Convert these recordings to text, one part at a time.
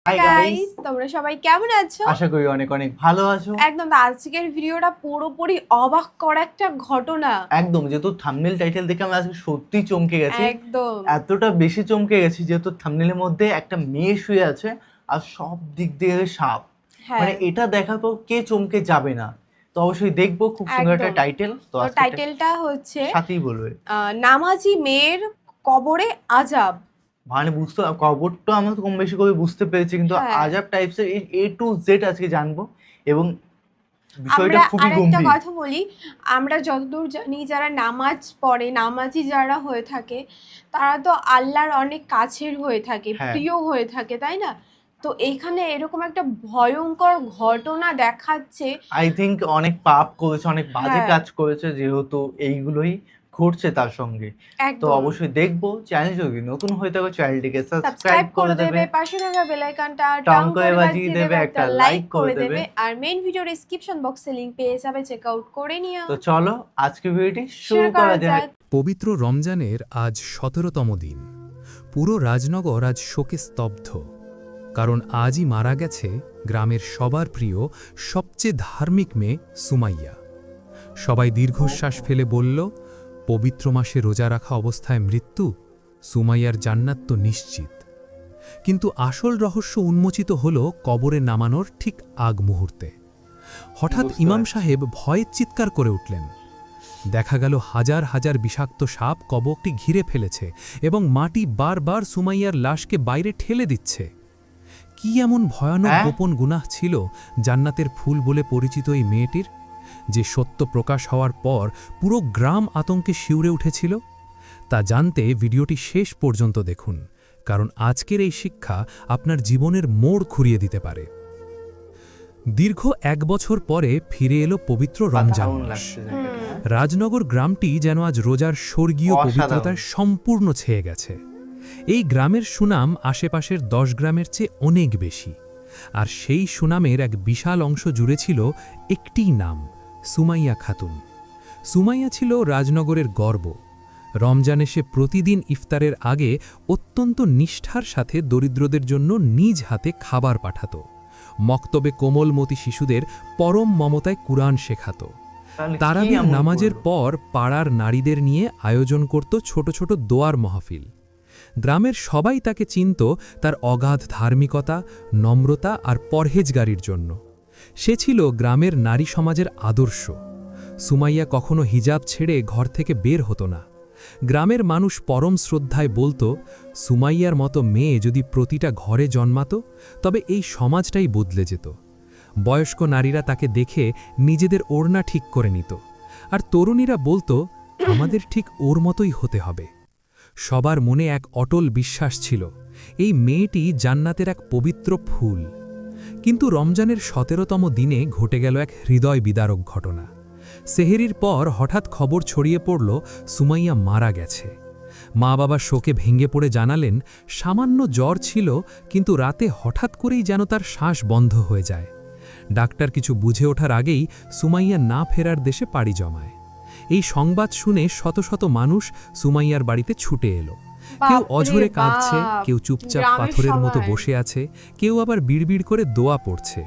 Hi guys, তোমরা সবাই কেমন আছো? আশা করি অনেক অনেক ভালো আছো। একদম আজকের ভিডিওটা পুরোপুরি অবাক করা একটা ঘটনা। একদম, যেহেতু থাম্বনেল টাইটেল দেখে আমি আজকে সত্যি চমকে গেছি। একদম এতটা বেশি চমকে গেছি যেহেতু থাম্বনেলের মধ্যে একটা মেয়ে শুয়ে আছে আর সব দিক দিয়ে সাপ। হ্যাঁ মানে এটা দেখার পর কে চমকে যাবে না? তো অবশ্যই দেখবো, খুব সুন্দর একটা একদম। টাইটেল। তো তো আজকে টাইটেলটা হচ্ছে সাথেই বলবে। নামাজি মেয়ের কবরে আজাব। মানে বুঝতে খবরটা আমরা তো কম বেশি করে বুঝতে পেরেছি, কিন্তু হ্যাঁ, আজাব টাইপসের এ টু জেড আজকে জানবো। এবং বিষয়টা আমরা খুবই আরেকটা গম্ভীর। কথা বলি, আমরা যতদূর জানি যারা নামাজ পড়ে, নামাজি যারা হয়ে থাকে, তারা তো আল্লাহর অনেক কাছের হয়ে থাকে, হ্যাঁ, প্রিয় হয়ে থাকে, তাই না? তো এইখানে এরকম একটা ভয়ঙ্কর ঘটনা দেখাচ্ছে। আই থিঙ্ক অনেক পাপ করেছে, অনেক বাজে হ্যাঁ কাজ করেছে, যেহেতু এইগুলোই ঘটছে তার সঙ্গে। তো একদম। অবশ্যই দেখবো। চ্যানেল যদি নতুন হয়ে থাকে চ্যানেলটিকে সাবস্ক্রাইব সাবস্ক্রাইব করে করে দেবে, দেবে, পাশে থাকা বেল আইকনটা টং টং করে করে বাজিয়ে বাজিয়ে দেবে, দেবে, একটা একটা লাইক লাইক করে করে দেবে। দেবে, আর মেইন ভিডিও ডেসক্রিপশন বক্সে লিংক পেয়ে যাবে, চেক আউট করে নিও। তো চলো আজকে ভিডিওটি শুরু শুরু করা করা যাক। যাক। পবিত্র রমজানের আজ ১৭তম দিন। পুরো রাজনগর আজ শোকে স্তব্ধ, কারণ আজই মারা গেছে গ্রামের সবার প্রিয়, সবচেয়ে ধার্মিক মেয়ে সুমাইয়া। সবাই দীর্ঘশ্বাস ফেলে বলল, পবিত্র মাসে রোজা রাখা অবস্থায় মৃত্যু, সুমাইয়ার জান্নাত তো নিশ্চিত। কিন্তু আসল রহস্য উন্মোচিত হল কবরে নামানোর ঠিক আগ মুহূর্তে। হঠাৎ বুঝতে ইমাম পারছি। সাহেব ভয়ের চিৎকার করে উঠলেন। দেখা গেল হাজার হাজার বিষাক্ত সাপ কবরটি ঘিরে ফেলেছে এবং মাটি বারবার সুমাইয়ার লাশকে বাইরে ঠেলে দিচ্ছে। কি এমন ভয়ানক হ্যাঁ? গোপন গুনাহ ছিল জান্নাতের ফুল বলে পরিচিত এই মেয়েটির, যে সত্য প্রকাশ হওয়ার পর পুরো গ্রাম আতঙ্কে শিউরে উঠেছিল? তা জানতে ভিডিওটি শেষ পর্যন্ত দেখুন, কারণ আজকের এই শিক্ষা আপনার জীবনের মোড় ঘুরিয়ে দিতে পারে। দীর্ঘ ১ বছর পরে ফিরে এলো পবিত্র রমজান দারুণ মাস। লাগছে জায়গাটা, হ্যাঁ? রাজনগর গ্রামটি যেন আজ রোজার স্বর্গীয় অসাধারণ। পবিত্রতায় সম্পূর্ণ ছেয়ে গেছে। এই গ্রামের সুনাম আশেপাশের ১০ গ্রামের চেয়ে অনেক বেশি, আর সেই সুনামের এক বিশাল অংশ জুড়ে ছিল একটিই নাম, সুমাইয়া খাতুন। সুমাইয়া ছিল রাজনগরের গর্ব। রমজানে সে প্রতিদিন ইফতারের আগে অত্যন্ত নিষ্ঠার সাথে দরিদ্রদের জন্য নিজ হাতে খাবার পাঠাত। মক্তবে কোমলমতি শিশুদের পরম মমতায় কুরআন শেখাত। তাহলে কি তারাবির এমন নামাজের করলো? পর পাড়ার নারীদের নিয়ে আয়োজন করত ছোট ছোট দোয়ার মাহফিল। গ্রামের সবাই তাকে চিনত তার অগাধ ধার্মিকতা, নম্রতা আর পরহেজগারির জন্য। সে ছিল গ্রামের নারী সমাজের আদর্শ। সুমাইয়া কখনো হিজাব ছেড়ে ঘর থেকে বের হতো না। গ্রামের মানুষ পরম শ্রদ্ধায় বলতো, সুমাইয়ার মতো মেয়ে যদি প্রতিটা ঘরে জন্মাত, তবে এই সমাজটাই বদলে যেত। বয়স্ক নারীরা তাকে দেখে নিজেদের ওড়না ঠিক করে নিত, আর তরুণীরা বলতো, আমাদের ঠিক ওর মতোই হতে হবে। সবার মনে এক অটল বিশ্বাস ছিল, এই মেয়েটি জান্নাতের এক পবিত্র ফুল। কিন্তু রমজানের ১৭তম দিনে ঘটে গেল এক হৃদয় বিদারক ঘটনা। সেহেরির পর হঠাৎ খবর ছড়িয়ে পড়ল সুমাইয়া মারা গেছে। মা বাবা শোকে ভেঙে পড়ে জানালেন, সামান্য জ্বর ছিল, কিন্তু রাতে হঠাৎ করেই যেন তার শ্বাস বন্ধ হয়ে যায়। ডাক্তার কিছু বুঝে ওঠার আগেই সুমাইয়া না ফেরার দেশে পাড়ি জমায়। এই সংবাদ শুনে শত শত মানুষ সুমাইয়ার বাড়িতে ছুটে এলো। কেউ বাপরে অঝরে কাঁদছে, বাপ, কেউ চুপচাপ গ্রামের পাথরের মতো সবাই। বসে আছে, কেউ আবার বিড়বিড় করে দোয়া পড়ছে।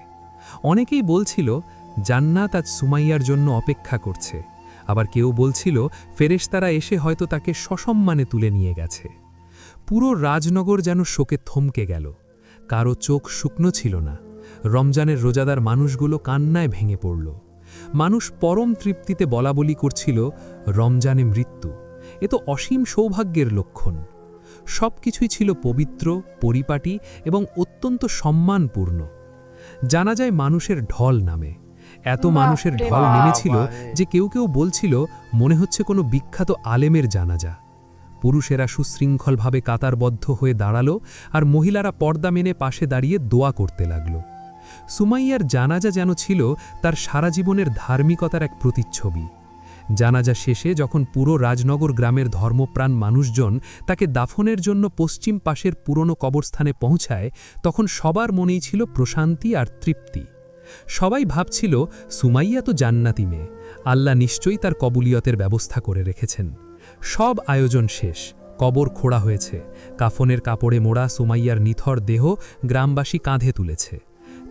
অনেকেই বলছিল, জান্নাত আজ সুমাইয়ার জন্য অপেক্ষা করছে। আবার কেউ বলছিল, ফেরেশতারা এসে হয়তো তাকে সসম্মানে তুলে নিয়ে গেছে। পুরো রাজনগর যেন শোকে থমকে গেল। কারো চোখ শুকনো ছিল না। রমজানের রোজাদার মানুষগুলো কান্নায় ভেঙে পড়ল। মানুষ পরম তৃপ্তিতে বলাবলি করছিল, রমজানে মৃত্যু, এ তো অসীম সৌভাগ্যের লক্ষণ। সব কিছুই ছিল পবিত্র, পরিপাটি এবং অত্যন্ত সম্মানপূর্ণ। জানাজায় মানুষের ঢল নামে। এত মানুষের বাপরে ঢল বাপ। নেমেছিল বাবারে। যে কেউ কেউ বলছিল, মনে হচ্ছে কোনো বিখ্যাত আলেমের জানাজা। পুরুষেরা সুশৃঙ্খলভাবে কাতারবদ্ধ হয়ে দাঁড়ালো, আর মহিলারা পর্দা মেনে পাশে দাঁড়িয়ে দোয়া করতে লাগল। সুমাইয়ার জানাজা যেন ছিল তার সারা জীবনের ধার্মিকতার এক প্রতিচ্ছবি। জানাজা শেষে যখন পুরো রাজনগর গ্রামের ধর্মপ্রাণ মানুষজন তাকে দাফনের জন্য পশ্চিম পাশের পুরনো কবরস্থানে পৌঁছায়, তখন সবার মনেই ছিল প্রশান্তি আর তৃপ্তি। সবাই ভাবছিল, সুমাইয়া তো জান্নাতি মেয়ে, আল্লাহ নিশ্চয়ই তার কবুলিয়তের ব্যবস্থা করে রেখেছেন। সব আয়োজন শেষ, কবর খোঁড়া হয়েছে, কাফনের কাপড়ে মোড়া সুমাইয়ার নিথর দেহ গ্রামবাসী কাঁধে তুলেছে।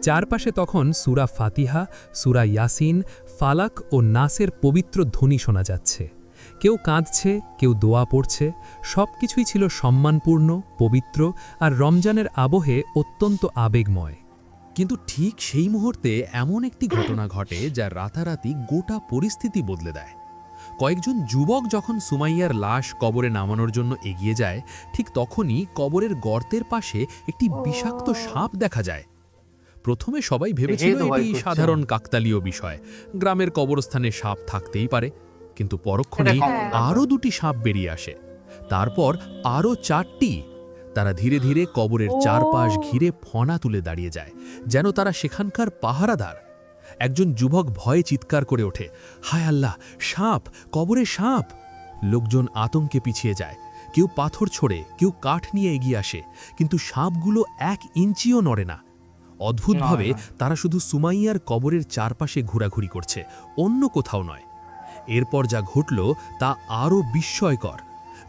চারপাশে তখন সূরা ফাতিহা, সূরা ইয়াসিন, ফালাক ও নাসের পবিত্র ধ্বনি শোনা যাচ্ছে। কেউ কাঁদছে, কেউ দোয়া পড়ছে, সব কিছুই ছিল সম্মানপূর্ণ, পবিত্র আর রমজানের আবহে অত্যন্ত আবেগময়। কিন্তু ঠিক সেই মুহূর্তে এমন একটি ঘটনা ঘটে যা রাতারাতি গোটা পরিস্থিতি বদলে দেয়। কয়েকজন যুবক যখন সুমাইয়ার লাশ কবরে নামানোর জন্য এগিয়ে যায়, ঠিক তখনই কবরের গর্তের পাশে একটি বিষাক্ত সাপ দেখা যায়। প্রথমে সবাই ভেবেছিল দেখেই তো ভয় এটি করছে। সাধারণ কাকতালীয় বিষয়, গ্রামের কবরস্থানে সাপ থাকতেই পারে। কিন্তু পরক্ষণেই এটা common ব্যাপার। আরও দুটি সাপ বেরিয়ে আসে, তারপর আরও 4টি। তারা ধীরে ধীরে কবরের চারপাশ ঘিরে ফনা তুলে দাঁড়িয়ে যায়, যেন তারা সেখানকার পাহারাদার। একজন যুবক ভয়ে চিৎকার করে ওঠে, হায় আল্লাহ, সাপ, কবরে সাপ! লোকজন আতঙ্কে পিছিয়ে যায়, কেউ পাথর ছোড়ে, কেউ কাঠ নিয়ে এগিয়ে আসে, কিন্তু সাপগুলো 1 ইঞ্চিও নড়ে না। অদ্ভুতভাবে নড়ে না। তারা শুধু সুমাইয়ার কবরের চারপাশে ঘোরাঘুরি করছে, অন্য কোথাও নয়। এরপর যা ঘটল তা আরও বিস্ময়কর।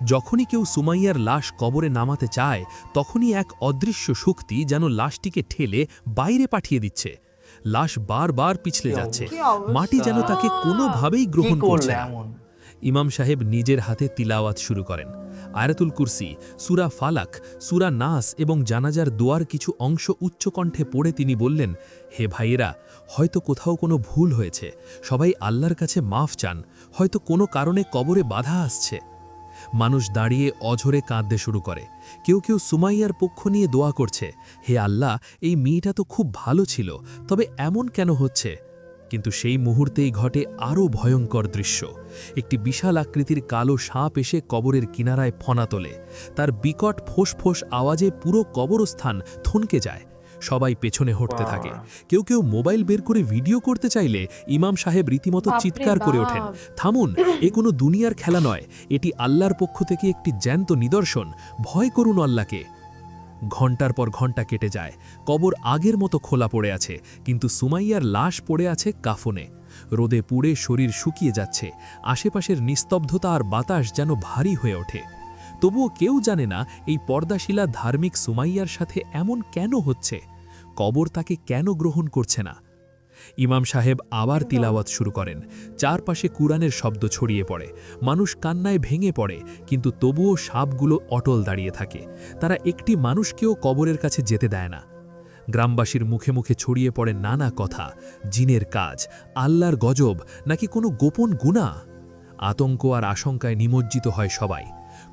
যখনই কেউ সুমাইয়ার লাশ কবরে নামাতে চায়, তখনই এক অদৃশ্য শক্তি যেন লাশটিকে ঠেলে বাইরে পাঠিয়ে দিচ্ছে। লাশ বারবার পিছলে কি যাচ্ছে, কি অবস্থা! মাটি যেন তাকে কোনোভাবেই গ্রহণ কি করছে করলে না। এমন? ইমাম সাহেব নিজের হাতে তিলাওয়াত শুরু করেন। আয়াতুল কুরসি, সূরা ফালাক, সূরা নাস এবং জানাজার দোয়ার কিছু অংশ উচ্চকণ্ঠে পড়ে তিনি বললেন, হে ভাইয়েরা, হয়তো কোথাও কোনো ভুল হয়েছে, সবাই আল্লাহর কাছে মাফ চান, হয়তো কোনো কারণে কবরে বাধা আসছে। মানুষ দাঁড়িয়ে অঝরে কাঁদতে শুরু করে। কেউ কেউ সুমাইয়ার পক্ষ নিয়ে দোয়া করছে, হে আল্লাহ, এই মেয়েটা তো খুব ভালো ছিল, তবে এমন কেন হচ্ছে? কিন্তু সেই মুহূর্তেই ঘটে আরও ভয়ঙ্কর দৃশ্য। একটি বিশাল আকৃতির কালো সাপ এসে কবরের কিনারায় ফনা তোলে। তার বিকট ফোঁস আওয়াজে পুরো কবরস্থান থনকে যায়। সবাই পেছনে হটতে থাকে। কেউ কেউ মোবাইল বের করে ভিডিও করতে চাইলে ইমাম সাহেব রীতিমতো বাপরে চিৎকার করে বাপ! ওঠেন, থামুন, এ কোনো দুনিয়ার খেলা নয়, এটি আল্লাহর পক্ষ থেকে একটি জ্যান্ত নিদর্শন, ভয় করুন আল্লাহকে। ঘণ্টার পর ঘণ্টা কেটে যায়, কবর আগের মতো খোলা পড়ে আছে, কিন্তু সুমাইয়ার লাশ পড়ে আছে কাফনে। রোদে পুড়ে শরীর শুকিয়ে যাচ্ছে, আশেপাশের নিস্তব্ধতা আর বাতাস যেন ভারী হয়ে ওঠে। তবুও কেউ জানে না এই পর্দাশিলা ধার্মিক সুমাইয়ার সাথে এমন কেন হচ্ছে, কবর তাকে কেন গ্রহণ করছে না। ইমাম সাহেব আবার তিলাওয়াত শুরু করেন। চারপাশে কুরআনের শব্দ ছড়িয়ে পড়ে, মানুষ কান্নায় ভেঙে পড়ে, কিন্তু তবুও সাপগুলো অটল দাঁড়িয়ে থাকে। তারা একটি মানুষকেও কবরের কাছে যেতে দেয় না। গ্রামবাসীর মুখে মুখে ছড়িয়ে পড়ে নানা কথা, জিনের কাজ, আল্লাহর গজব, নাকি কোনো গোপন গুনাহ। আতঙ্ক আর আশঙ্কায় নিমজ্জিত হয় সবাই।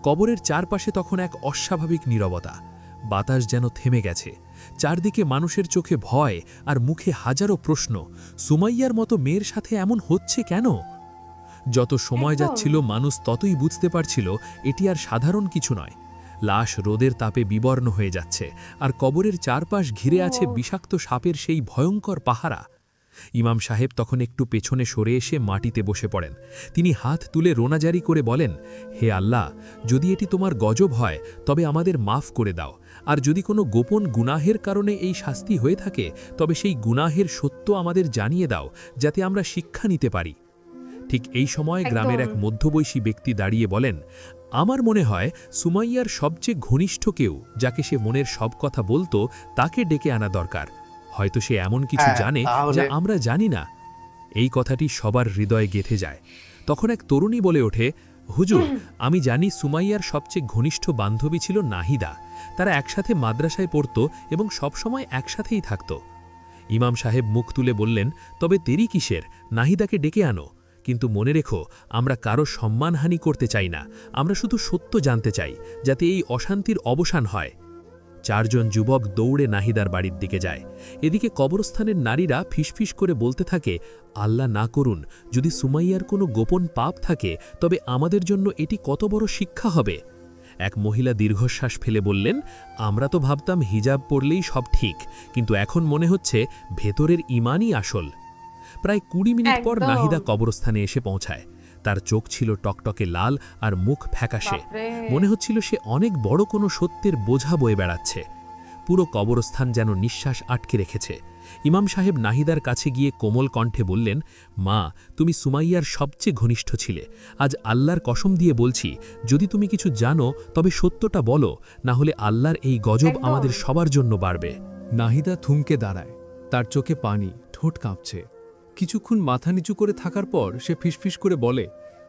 কবরের চারপাশে তখন এক অস্বাভাবিক নীরবতা, বাতাস যেন থেমে গেছে। চারদিকে মানুষের চোখে ভয় আর মুখে হাজারো প্রশ্ন, সুমাইয়ার মতো মেয়ের সাথে এমন হচ্ছে কেন? যত সময় একদম। যাচ্ছিল মানুষ ততই বুঝতে পারছিল এটি আর সাধারণ কিছু নয়। লাশ রোদের তাপে বিবর্ণ হয়ে যাচ্ছে, আর কবরের চারপাশ ঘিরে আছে বিষাক্ত সাপের সেই ভয়ঙ্কর পাহারা। ইমাম সাহেব তখন একটু পেছনে সরে এসে মাটিতে বসে পড়েন। তিনি হাত তুলে রোনাজারি করে বলেন, হে আল্লাহ, যদি এটি তোমার গজব হয় তবে আমাদের মাফ করে দাও, আর যদি কোনো গোপন গুনাহের কারণে এই শাস্তি হয়ে থাকে তবে সেই গুনাহের সত্য আমাদের জানিয়ে দাও, যাতে আমরা শিক্ষা নিতে পারি। ঠিক এই সময় গ্রামের এক একদম। মধ্যবয়সী ব্যক্তি দাঁড়িয়ে বলেন, আমার মনে হয় সুমাইয়ার সবচেয়ে ঘনিষ্ঠ কেউ, যাকে সে মনের সব কথা বলতো, তাকে ডেকে আনা দরকার। হয়তো সে এমন কিছু হ্যাঁ, জানে তাহলে- যা আমরা জানি না। এই কথাটি সবার হৃদয়ে গেঁথে যায়। তখন এক তরুণী বলে ওঠে, হুজুর, আমি জানি সুমাইয়ার সবচেয়ে ঘনিষ্ঠ বান্ধবী ছিল নাহিদা। তারা একসাথে মাদ্রাসায় পড়ত এবং সবসময় একসাথেই থাকত। ইমাম সাহেব মুখ তুলে বললেন, তবে দেরি কিসের, নাহিদাকে ডেকে আনো। কিন্তু মনে রেখো, আমরা কারো সম্মানহানি করতে চাই না, আমরা শুধু সত্য জানতে চাই, যাতে এই অশান্তির অবসান হয়। 4 জন যুবক দৌড়ে নাহিদার বাড়ির দিকে যায়। এদিকে কবরস্থানের নারীরা ফিসফিস করে বলতে থাকে, আল্লাহ না করুন, যদি সুমাইয়ার কোনো গোপন পাপ থাকে তবে আমাদের জন্য এটি কত বড় শিক্ষা হবে। এক মহিলা দীর্ঘশ্বাস ফেলে বললেন, আমরা তো ভাবতাম হিজাব পরলেই সব ঠিক, কিন্তু এখন মনে হচ্ছে ভেতরের ঈমানই আসল। প্রায় 20 মিনিট পর একদম। নাহিদা কবরস্থানে এসে পৌঁছায়। তার চোখ ছিল টকটকে লাল আর মুখ ফ্যাকাশে। বাপরে! মনে হচ্ছিল সে অনেক বড় কোনো সত্যের বোঝা বয়ে বেড়াচ্ছে। পুরো কবরস্থান যেন নিঃশ্বাস আটকে রেখেছে। ইমাম সাহেব নাহিদার কাছে গিয়ে কোমল কণ্ঠে বললেন, মা, তুমি সুমাইয়ার সবচেয়ে ঘনিষ্ঠ ছিলে। আজ আল্লাহর কসম দিয়ে বলছি, যদি তুমি কিছু জানো তবে সত্যটা বলো, না হলে আল্লাহর এই গজব একদম। আমাদের সবার জন্য বাড়বে। নাহিদা থমকে দাঁড়ায়, তার চোখে পানি, ঠোঁট কাঁপছে। কিছুক্ষণ মাথা নিচু করে থাকার পর সে ফিসফিস করে বলে,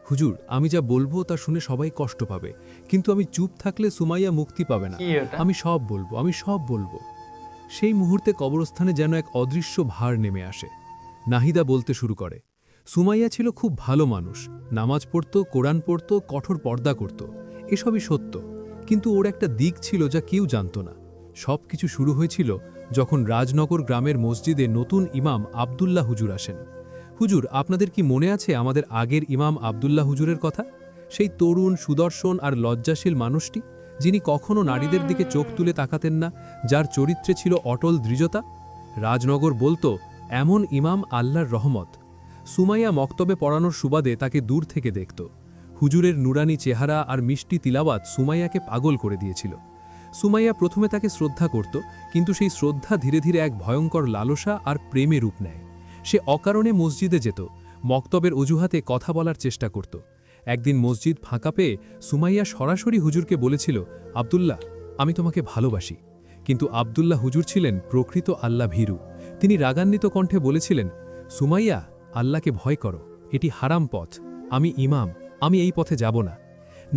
হুজুর, আমি যা বলবো তা শুনে সবাই কষ্ট পাবে, কিন্তু আমি চুপ থাকলে সুমাইয়া মুক্তি পাবে না। কি ওটা? আমি সব বলবো। সেই মুহূর্তে কবরস্থানে যেন এক অদৃশ্য ভার নেমে আসে। নাহিদা বলতে শুরু করে, সুমাইয়া ছিল খুব ভালো মানুষ, নামাজ পড়ত, কোরআন পড়ত, কঠোর পর্দা করত, এসবই সত্য। কিন্তু ওর একটা দিক ছিল যা কেউ জানত না। সব কিছু শুরু হয়েছিল যখন রাজনগর গ্রামের মসজিদে নতুন ইমাম আব্দুল্লাহ হুজুর আসেন। হুজুর, আপনাদের কি মনে আছে আমাদের আগের ইমাম আব্দুল্লাহ হুজুরের কথা? সেই তরুণ, সুদর্শন আর লজ্জাশীল মানুষটি, যিনি কখনো নারীদের দিকে চোখ তুলে তাকাতেন না, যার চরিত্রে ছিল অটল দৃঢ়তা। রাজনগর বলতো, এমন ইমাম আল্লাহর রহমত। সুমাইয়া মক্তবে পড়ানোর সুবাদে তাকে দূর থেকে দেখত। হুজুরের নুরানি চেহারা আর মিষ্টি তিলাওয়াত সুমাইয়াকে পাগল করে দিয়েছিল। সুমাইয়া প্রথমে তাকে শ্রদ্ধা করত, কিন্তু সেই শ্রদ্ধা ধীরে ধীরে এক ভয়ঙ্কর লালসা আর প্রেমে রূপ নেয়। সে অকারণে মসজিদে যেত, মক্তবের অজুহাতে কথা বলার চেষ্টা করত। একদিন মসজিদ ফাঁকা পেয়ে সুমাইয়া সরাসরি হুজুরকে বলেছিল, আব্দুল্লাহ, আমি তোমাকে ভালোবাসি। কিন্তু আব্দুল্লাহ হুজুর ছিলেন প্রকৃত আল্লাহ ভীরু। তিনি রাগান্বিত কণ্ঠে বলেছিলেন, সুমাইয়া, আল্লাহকে ভয় করো, এটি হারাম পথ। আমি ইমাম, আমি এই পথে যাব না।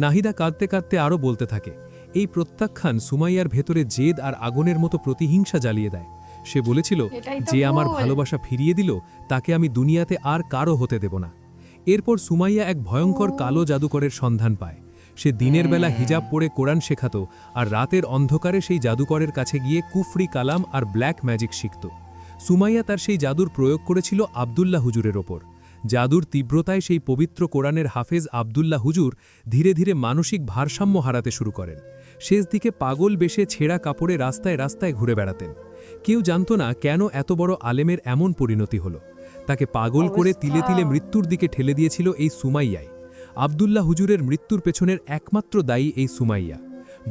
নাহিদা কাঁদতে কাঁদতে আরও বলতে থাকে। এই প্রত্যাখ্যান সুমাইয়ার ভেতরে জেদ আর আগুনের মতো প্রতিহিংসা জ্বালিয়ে দেয়। সে বলেছিল, এটাই তো যে আমার ভুল। ভালোবাসা ফিরিয়ে দিল, তাকে আমি দুনিয়াতে আর কারও হতে দেব না। এরপর সুমাইয়া এক ভয়ঙ্কর কালো জাদুকরের সন্ধান পায়। সে দিনের বেলা হিজাব পরে কোরআন শেখাত, আর রাতের অন্ধকারে সেই জাদুকরের কাছে গিয়ে কুফরি কালাম আর ব্ল্যাক ম্যাজিক শিখত। সুমাইয়া তার সেই জাদুর প্রয়োগ করেছিল আব্দুল্লাহ হুজুরের ওপর। জাদুর তীব্রতায় সেই পবিত্র কোরআনের হাফেজ আব্দুল্লাহ হুজুর ধীরে ধীরে মানসিক ভারসাম্য হারাতে শুরু করেন। শেষ দিকে পাগল বেশে ছেঁড়া কাপড়ে রাস্তায় রাস্তায় ঘুরে বেড়াতেন। কেউ জানত না কেন এত বড় আলেমের এমন পরিণতি হল। তাকে পাগল করে তিলে তিলে মৃত্যুর দিকে ঠেলে দিয়েছিল এই সুমাইয়াই। আব্দুল্লাহ হুজুরের মৃত্যুর পেছনের একমাত্র দায়ী এই সুমাইয়া।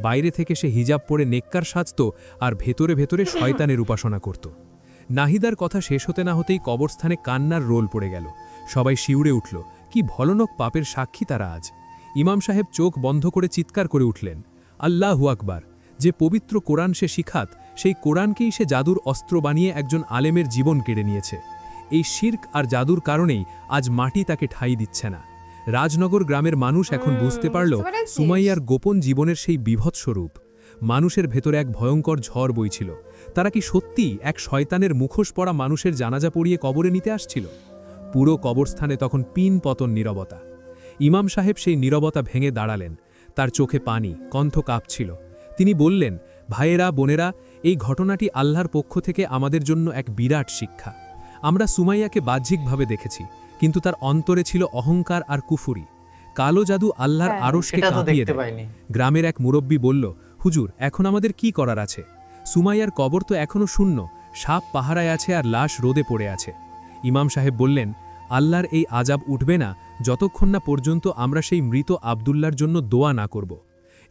বাইরে থেকে সে হিজাব পরে নেককার সাজত, আর ভেতরে ভেতরে শয়তানের উপাসনা করত। নাহিদার কথা শেষ হতে না হতেই কবরস্থানে কান্নার রোল পড়ে গেল। সবাই শিউরে উঠল, কি ভয়ানক পাপের সাক্ষী তারা আজ। ইমাম সাহেব চোখ বন্ধ করে চিৎকার করে উঠলেন, আল্লাহু আকবার! যে পবিত্র কোরআন সে শিখাত, সেই কোরআনকেই সে জাদুর অস্ত্র বানিয়ে একজন আলেমের জীবন কেড়ে নিয়েছে। এই শির্ক আর জাদুর কারণেই আজ মাটি তাকে ঠাঁই দিচ্ছে না। রাজনগর গ্রামের মানুষ এখন বুঝতে পারল বুঝতে পেরেছিস? সুমাইয়ার গোপন জীবনের সেই বিভৎস রূপ। মানুষের ভেতরে এক ভয়ঙ্কর ঝড় বইছিল। তারা কি সত্যি এক শয়তানের মুখোশ পরা মানুষের জানাজা পড়িয়ে কবরে নিতে আসছিল? পুরো কবরস্থানে তখন পিন পতন নীরবতা। ইমাম সাহেব সেই নীরবতা ভেঙে দাঁড়ালেন। তার চোখে পানি, কণ্ঠ কাঁপছিল। তিনি বললেন, ভাইয়েরা, বোনেরা, এই ঘটনাটি আল্লাহর পক্ষ থেকে আমাদের জন্য এক বিরাট শিক্ষা। আমরা সুমাইয়াকে বাহ্যিকভাবে দেখেছি, কিন্তু তার অন্তরে ছিল অহংকার আর কুফুরি। কালো জাদু আল্লাহর হ্যাঁ, আরশকে সেটা তো কাঁপিয়ে দেখতে দেয়। পাইনি। গ্রামের এক মুরব্বী বলল, হুজুর, এখন আমাদের কি করার আছে? সুমাইয়ার কবর তো এখনও শূন্য, সাপ পাহারায় আছে আর লাশ রোদে পড়ে আছে। ইমাম সাহেব বললেন, আল্লাহর এই আজাব উঠবে না যতক্ষণ না পর্যন্ত আমরা সেই মৃত আব্দুল্লাহর জন্য দোয়া না করব।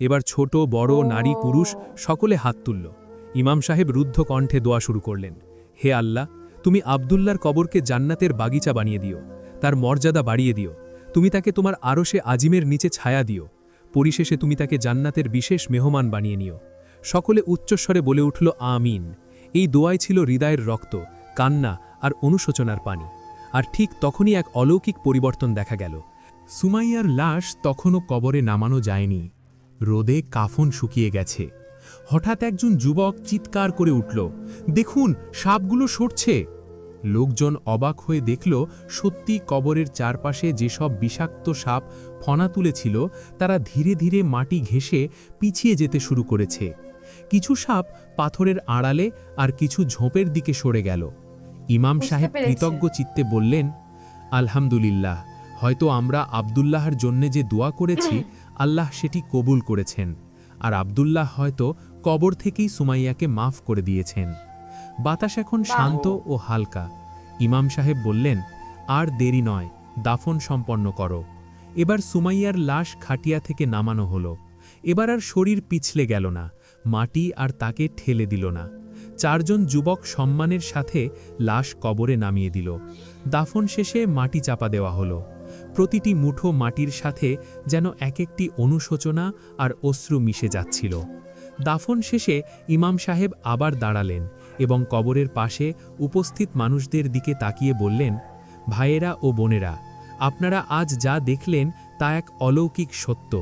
এবার ছোট বড়, নারী পুরুষ সকলে হাত তুলল। ইমাম সাহেব রুদ্ধ কণ্ঠে দোয়া শুরু করলেন, হে আল্লাহ, তুমি আব্দুল্লাহর কবরকে জান্নাতের বাগিচা বানিয়ে দিও, তার মর্যাদা বাড়িয়ে দিও। তুমি তাকে তোমার আরশে আজিমের নিচে ছায়া দিও। পরিশেষে তুমি তাকে জান্নাতের বিশেষ মেহমান বানিয়ে নিও। সকলে উচ্চস্বরে বলে উঠল, আমিন। এই দোয়াই ছিল হৃদয়ের রক্ত, কান্না আর অনুশোচনার পানি। আর ঠিক তখনই এক অলৌকিক পরিবর্তন দেখা গেল। সুমাইয়ার লাশ তখনও কবরে নামানো যায়নি। রোদে কাফন শুকিয়ে গেছে। হঠাৎ একজন যুবক চিৎকার করে উঠল, দেখুন, সাপগুলো সরছে। লোকজন অবাক হয়ে দেখল, সত্যি কবরের চারপাশে যেসব বিষাক্ত সাপ ফনা তুলেছিল, তারা ধীরে ধীরে মাটি ঘেঁষে পিছিয়ে যেতে শুরু করেছে। কিছু সাপ পাথরের আড়ালে আর কিছু ঝোপের দিকে সরে গেল। ইমাম বুঝতে সাহেব পেরেছি। কৃতজ্ঞ চিত্তে বললেন, আলহামদুলিল্লাহ, হয়তো আমরা আব্দুল্লাহর জন্যে যে দোয়া করেছি, আল্লাহ সেটি কবুল করেছেন, আর আব্দুল্লাহ হয়তো কবর থেকেই সুমাইয়াকে মাফ করে দিয়েছেন। বাতাস এখন শান্ত ও হালকা। ইমাম সাহেব বললেন, আর দেরি নয়, দাফন সম্পন্ন করো। এবার সুমাইয়ার লাশ খাটিয়া থেকে নামানো হলো। এবার আর শরীর পিছলে গেল না, মাটি আর তাকে ঠেলে দিল না। 4 জন যুবক সম্মানের সাথে লাশ কবরে নামিয়ে দিল। দাফন শেষে মাটি চাপা দেওয়া হলো। প্রতিটি মুঠো মাটির সাথে যেন এক একটি অনুশোচনা আর অশ্রু মিশে যাচ্ছিল। দাফন শেষে ইমাম সাহেব আবার দাঁড়ালেন এবং কবরের পাশে উপস্থিত মানুষদের দিকে তাকিয়ে বললেন, ভাইয়েরা ও বোনেরা, আপনারা আজ যা দেখলেন তা এক অলৌকিক সত্য।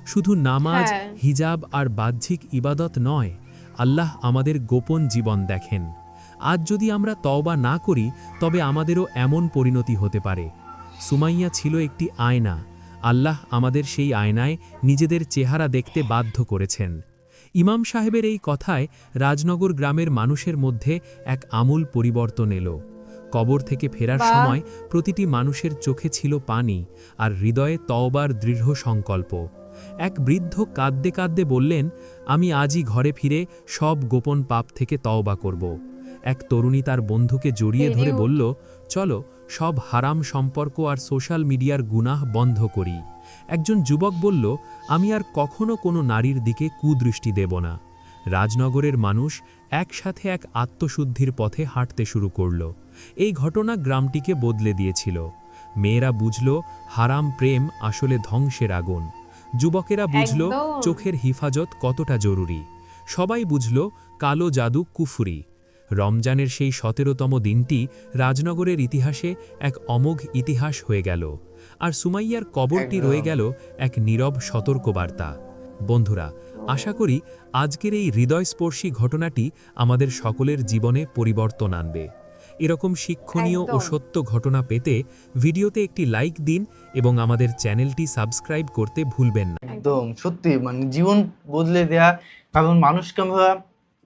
শুধু নামাজ, হ্যাঁ। হিজাব আর বাহ্যিক ইবাদত নয়, আল্লাহ আমাদের গোপন জীবন দেখেন। আজ যদি আমরা তওবা না করি তবে আমাদেরও এমন পরিণতি হতে পারে। সুমাইয়া ছিল একটি আয়না। আল্লাহ আমাদের সেই আয়নায় নিজেদের চেহারা দেখতে বাধ্য করেছেন। ইমাম সাহেবের এই কথায় রাজনগর গ্রামের মানুষের মধ্যে এক আমূল পরিবর্তন এলো। কবর থেকে ফেরার বাহ! সময় প্রতিটি মানুষের চোখে ছিল পানি আর হৃদয়ে তওবার দৃঢ় সংকল্প। এক বৃদ্ধ কাঁদতে কাঁদতে বললেন, আমি আজই ঘরে ফিরে সব গোপন পাপ থেকে তওবা করব। এক তরুণী তার বন্ধুকে জড়িয়ে ধরে Very বলল, চলো সব হারাম সম্পর্ক আর সোশ্যাল মিডিয়ার গুনাহ বন্ধ করি। একজন যুবক বলল, আমি আর কখনো কোনো নারীর দিকে কুদৃষ্টি দেব না। রাজনগরের মানুষ একসাথে এক আত্মশুদ্ধির পথে হাঁটতে শুরু করল। এই ঘটনা গ্রামটিকে বদলে দিয়েছিল। মেয়েরা বুঝল হারাম প্রেম আসলে ধ্বংসের আগুন। যুবকেরা বুঝল একদম। চোখের হিফাজত কতটা জরুরি। সবাই বুঝল কালো জাদু কুফরি। রমজানের সেই 17তম দিনটি রাজনগরের ইতিহাসে এক অমোঘ ইতিহাস হয়ে গেল। আর সুমাইয়ার কবরটি একদম। রয়ে গেল এক নীরব সতর্কবার্তা। বন্ধুরা, আশা করি আজকের এই হৃদয়স্পর্শী ঘটনাটি আমাদের সকলের জীবনে পরিবর্তন আনবে। এরকম শিক্ষণীয় ও একদম। সত্য ঘটনা পেতে ভিডিওতে একটি লাইক দিন এবং আমাদের চ্যানেলটি সাবস্ক্রাইব করতে ভুলবেন না। একদম সত্যি, মানে জীবন বদলে দেয়া। কারণ মানুষকে আমরা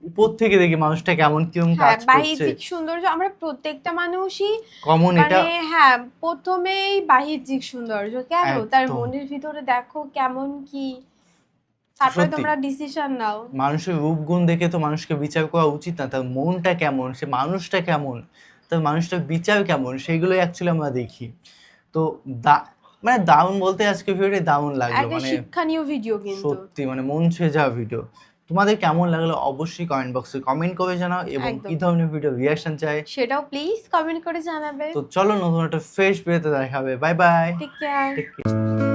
উপর থেকে দেখি মানুষটা কেমন কিরকম হ্যাঁ, কাজ করছে, বাহ্যিক সৌন্দর্য আমরা প্রত্যেকটা মানুষই কমন এটা। মানে হ্যাঁ, প্রথমেই বাহ্যিক সৌন্দর্য কেন, তার একদম। মনের ভিতরে দেখো কেমন কি, তারপরে সত্যি। তোমরা ডিসিশন নাও। মানুষের রূপগুণ দেখে তো মানুষকে বিচার করা উচিত না, তার মনটা কেমন, সে মানুষটা কেমন, তার মানুষটার বিচার কেমন, সেইগুলোই অ্যাকচুয়ালি আমরা দেখি। তো মানে দারুণ বলতে আজকে ভিডিওটি দারুণ লাগলো, একটা মানে শিক্ষণীয় ভিডিও কিন্তু। সত্যি মানে মন ছুঁয়ে যাওয়া ভিডিও। তোমাদের কেমন লাগলো অবশ্যই কমেন্ট বক্সে কমেন্ট করে জানাও, এবং একদম। কি ধরনের ভিডিও রিয়াকশন চাই। সেটাও প্লিজ কমেন্ট করে জানাবে। তো চলো নতুন একটা ফ্রেশ ভিডিওতে দেখা হবে। Bye bye. Take care. Take care.